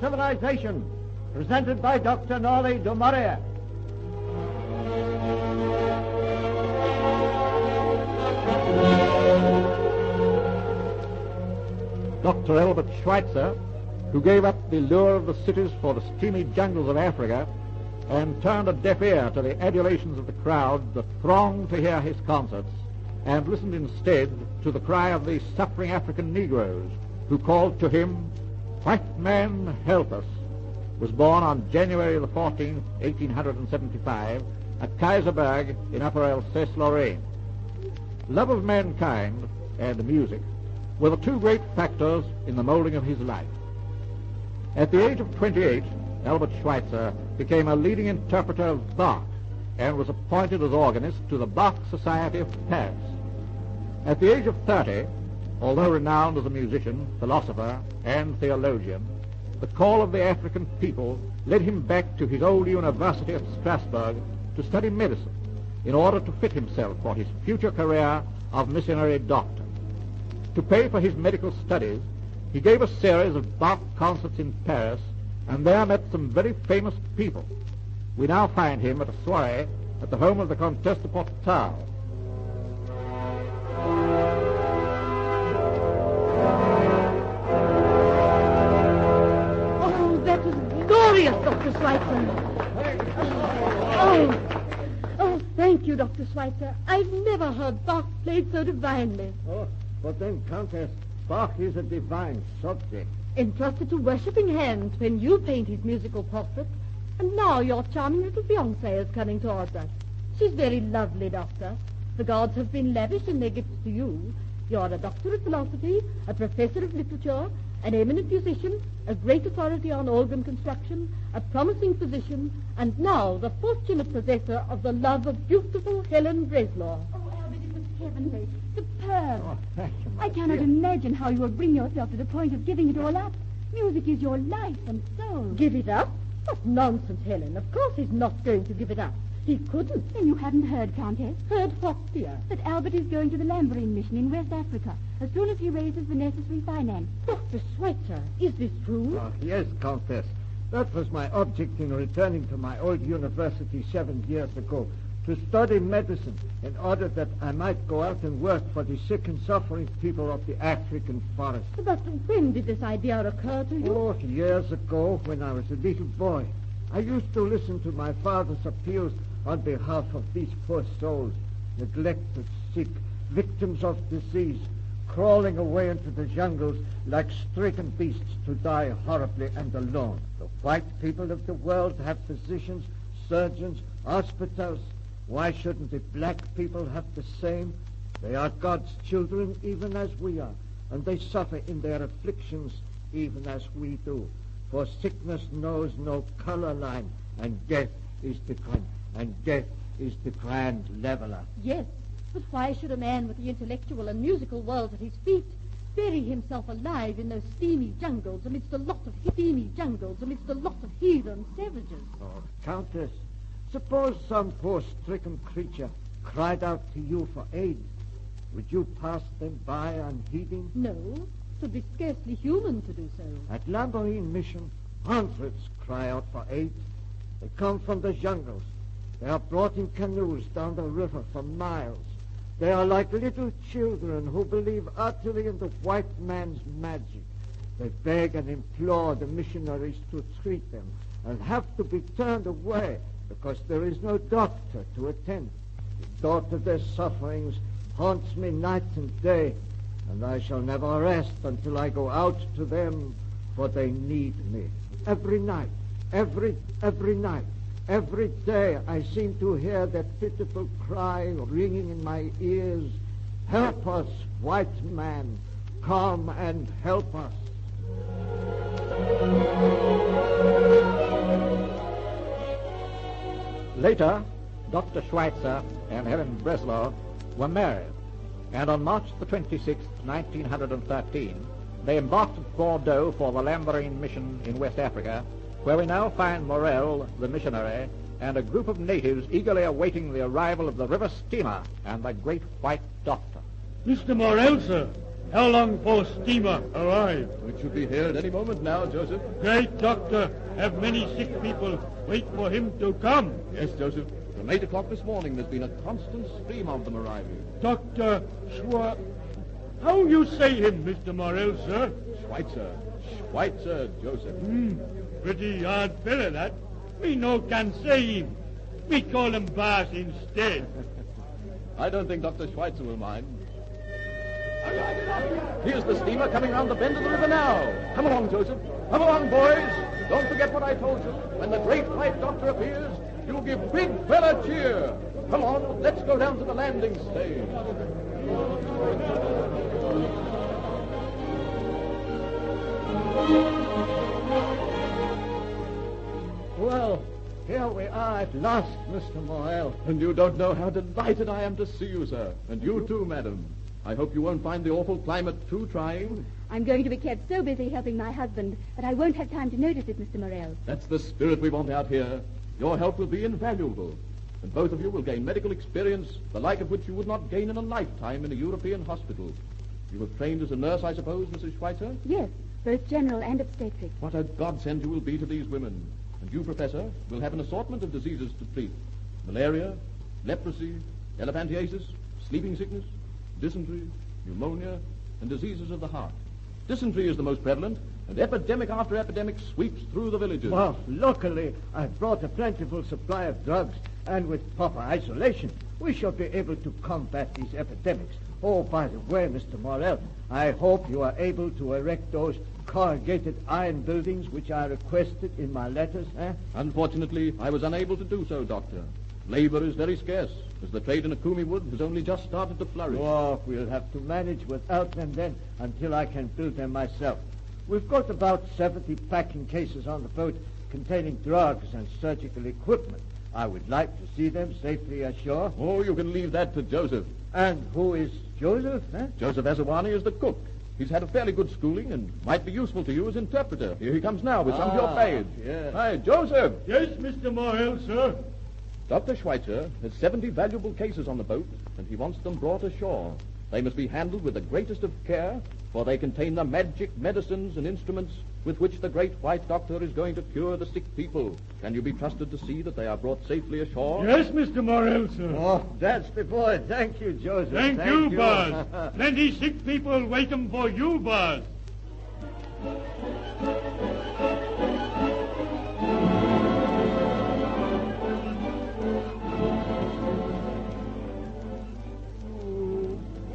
civilization, presented by Dr. Norley du Maurier. Dr. Albert Schweitzer, who gave up the lure of the cities for the steamy jungles of Africa and turned a deaf ear to the adulations of the crowd that thronged to hear his concerts, and listened instead to the cry of the suffering African Negroes who called to him, "White man, help us," was born on January the 14th, 1875, at Kaiserberg in Upper Alsace-Lorraine. Love of mankind and music were the two great factors in the molding of his life. At the age of 28, Albert Schweitzer became a leading interpreter of Bach and was appointed as organist to the Bach Society of Paris. At the age of 30, although renowned as a musician, philosopher, and theologian, the call of the African people led him back to his old university at Strasbourg to study medicine in order to fit himself for his future career of missionary doctor. To pay for his medical studies, he gave a series of Bach concerts in Paris and there met some very famous people. We now find him at a soiree at the home of the Comtesse de Portal. Oh, that was glorious, Dr. Schweitzer. Oh, thank you, Dr. Schweitzer. I've never heard Bach played so divinely. Oh, but then, Countess, Bach is a divine subject. Entrusted to worshipping hands when you paint his musical portrait. And now your charming little fiancée is coming towards us. She's very lovely, Doctor. The gods have been lavish in their gifts to you. You're a doctor of philosophy, a professor of literature, an eminent musician, a great authority on organ construction, a promising physician, and now the fortunate possessor of the love of beautiful Helen Breslau. Oh, Albert, it was heavenly. Superb. Oh, thank you, my I cannot dear. imagine how you will bring yourself to the point of giving it all up. Music is your life and soul. Give it up? What nonsense, Helen. Of course he's not going to give it up. He couldn't. Then you haven't heard, Countess, Heard what, dear? that Albert is going to the Lamborghini mission in West Africa as soon as he raises the necessary finance. Dr. Schweitzer, is this true? Oh, yes, Countess. That was my object in returning to my old university 7 years ago, to study medicine in order that I might go out and work for the sick and suffering people of the African forest. But when did this idea occur to you? Oh, years ago, when I was a little boy, I used to listen to my father's appeals on behalf of these poor souls, neglected, sick, victims of disease, crawling away into the jungles like stricken beasts to die horribly and alone. The white people of the world have physicians, surgeons, hospitals. Why shouldn't the black people have the same? They are God's children even as we are, and they suffer in their afflictions even as we do. For sickness knows no color line, and death is the grand leveler. Yes, but why should a man with the intellectual and musical world at his feet bury himself alive in those steamy jungles amidst a lot of heathen savages? Oh, Countess, suppose some poor stricken creature cried out to you for aid. Would you pass them by unheeding? No, it would be scarcely human to do so. At Lamborghini Mission, hundreds cry out for aid. They come from the jungles. They are brought in canoes down the river for miles. They are like little children who believe utterly in the white man's magic. They beg and implore the missionaries to treat them and have to be turned away because there is no doctor to attend. The thought of their sufferings haunts me night and day, and I shall never rest until I go out to them, for they need me. Every night, every night, every day I seem to hear that pitiful cry ringing in my ears, "Help us, white man, come and help us." Later, Dr. Schweitzer and Helen Breslau were married, and on March the 26th, 1913, they embarked at Bordeaux for the Lamborghini mission in West Africa, where we now find Morel, the missionary, and a group of natives eagerly awaiting the arrival of the river steamer and the great white doctor. Mr. Morel, sir, How long for steamer arrive? It should be here at any moment now, Joseph. Great doctor, have many sick people. Wait for him to come. Yes, Joseph. From 8 o'clock this morning, there's been a constant stream of them arriving. Dr. How you say him, Mr. Morrell, sir? Schweitzer, Joseph. Pretty hard fella, that. We no can say him. We call him Boss instead. I don't think Dr. Schweitzer will mind. Here's the steamer coming round the bend of the river now. Come along, Joseph. Come along, boys. Don't forget what I told you. When the great white doctor appears, you give big fella cheer. Come on, let's go down to the landing stage. Well, here we are at last, Mr. Morrell. And you don't know how delighted I am to see you, sir. And you too, madam. I hope you won't find the awful climate too trying. I'm going to be kept so busy helping my husband that I won't have time to notice it, Mr. Morrell. That's the spirit we want out here. Your help will be invaluable. And both of you will gain medical experience, the like of which you would not gain in a lifetime in a European hospital. You have trained as a nurse, I suppose, Mrs. Schweitzer? Yes, both general and obstetric. What a godsend you will be to these women. And you, Professor, will have an assortment of diseases to treat. Malaria, leprosy, elephantiasis, sleeping sickness, dysentery, pneumonia, and diseases of the heart. Dysentery is the most prevalent, and epidemic after epidemic sweeps through the villages. Well, luckily, I've brought a plentiful supply of drugs, and with proper isolation, we shall be able to combat these epidemics. Oh, by the way, Mr. Morrell, I hope you are able to erect those corrugated iron buildings which I requested in my letters, eh? Unfortunately, I was unable to do so, Doctor. Labor is very scarce, as the trade in Akumi wood has only just started to flourish. Oh, we'll have to manage without them then until I can build them myself. We've got about 70 packing cases on the boat containing drugs and surgical equipment. I would like to see them safely ashore. Oh, you can leave that to Joseph. And who is Joseph, eh? Joseph Azawani is the cook. He's had a fairly good schooling and might be useful to you as interpreter. Here he comes now with some of your baggage. Yes. Hi, Joseph. Yes, Mr. Morrell, sir. Dr. Schweitzer has 70 valuable cases on the boat, and he wants them brought ashore. They must be handled with the greatest of care, for they contain the magic medicines and instruments with which the great white doctor is going to cure the sick people. Can you be trusted to see that they are brought safely ashore? Yes, Mr. Morrell, sir. Oh, that's the boy. Thank you, Joseph. Thank you, boss. Plenty sick people waiting for you, boss.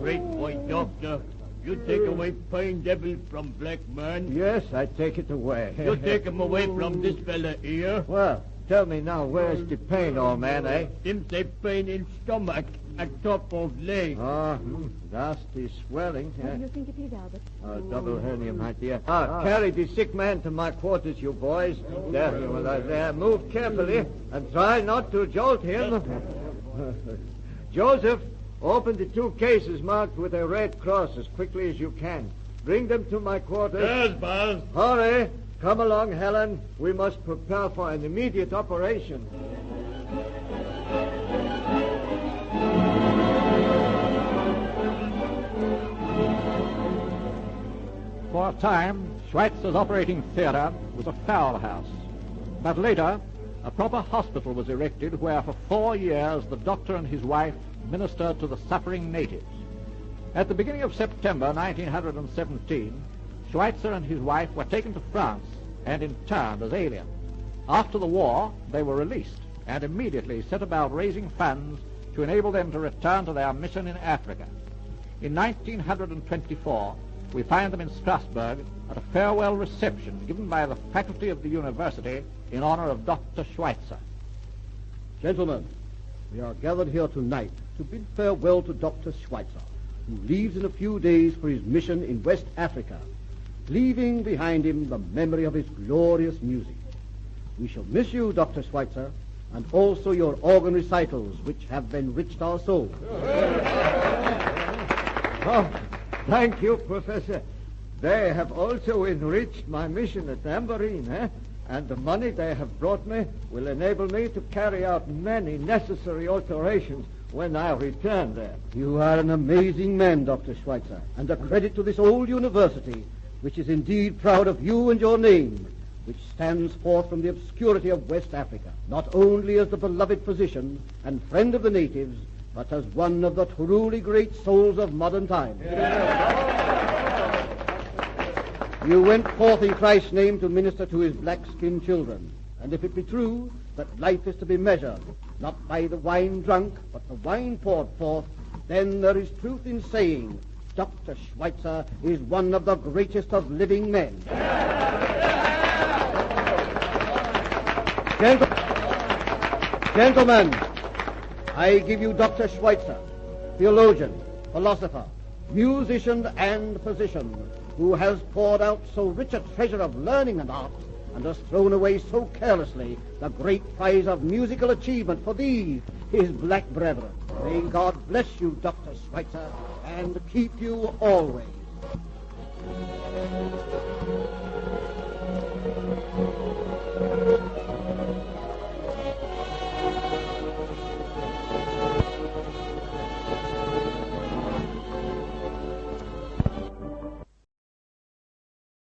Great white doctor, you take away Pine Devil from Black Man. Yes, I take it away. You take him away from this fella here. Well, tell me now, where's the pain, old man, eh? Him say pain in stomach at top of leg. Nasty swelling. What do you think it is, Albert? Double hernia, my dear. Carry the sick man to my quarters, you boys. There. Move carefully and try not to jolt him. Joseph, open the 2 cases marked with a red cross as quickly as you can. Bring them to my quarters. Yes, boss. Hurry. Come along, Helen. We must prepare for an immediate operation. For a time, Schweitzer's operating theater was a foul house. But later, a proper hospital was erected where for 4 years the doctor and his wife ministered to the suffering natives. At the beginning of September 1917, Schweitzer and his wife were taken to France and interned as aliens. After the war, they were released and immediately set about raising funds to enable them to return to their mission in Africa. In 1924, we find them in Strasbourg at a farewell reception given by the faculty of the university in honor of Dr. Schweitzer. Gentlemen, we are gathered here tonight to bid farewell to Dr. Schweitzer, who leaves in a few days for his mission in West Africa, leaving behind him the memory of his glorious music. We shall miss you, Dr. Schweitzer, and also your organ recitals, which have enriched our souls. Oh, thank you, Professor. They have also enriched my mission at Tambourine, eh? And the money they have brought me will enable me to carry out many necessary alterations When I return there. You are an amazing man, Dr. Schweitzer, and a credit to this old university, which is indeed proud of you and your name, which stands forth from the obscurity of West Africa, not only as the beloved physician and friend of the natives, but as one of the truly great souls of modern times. You went forth in Christ's name to minister to his black-skinned children, and if it be true that life is to be measured, not by the wine drunk, but the wine poured forth, then there is truth in saying, Dr. Schweitzer is one of the greatest of living men. Gentlemen, I give you Dr. Schweitzer, theologian, philosopher, musician, and physician, who has poured out so rich a treasure of learning and art, and has thrown away so carelessly the great prize of musical achievement for these, his black brethren. May God bless you, Dr. Schweitzer, and keep you always.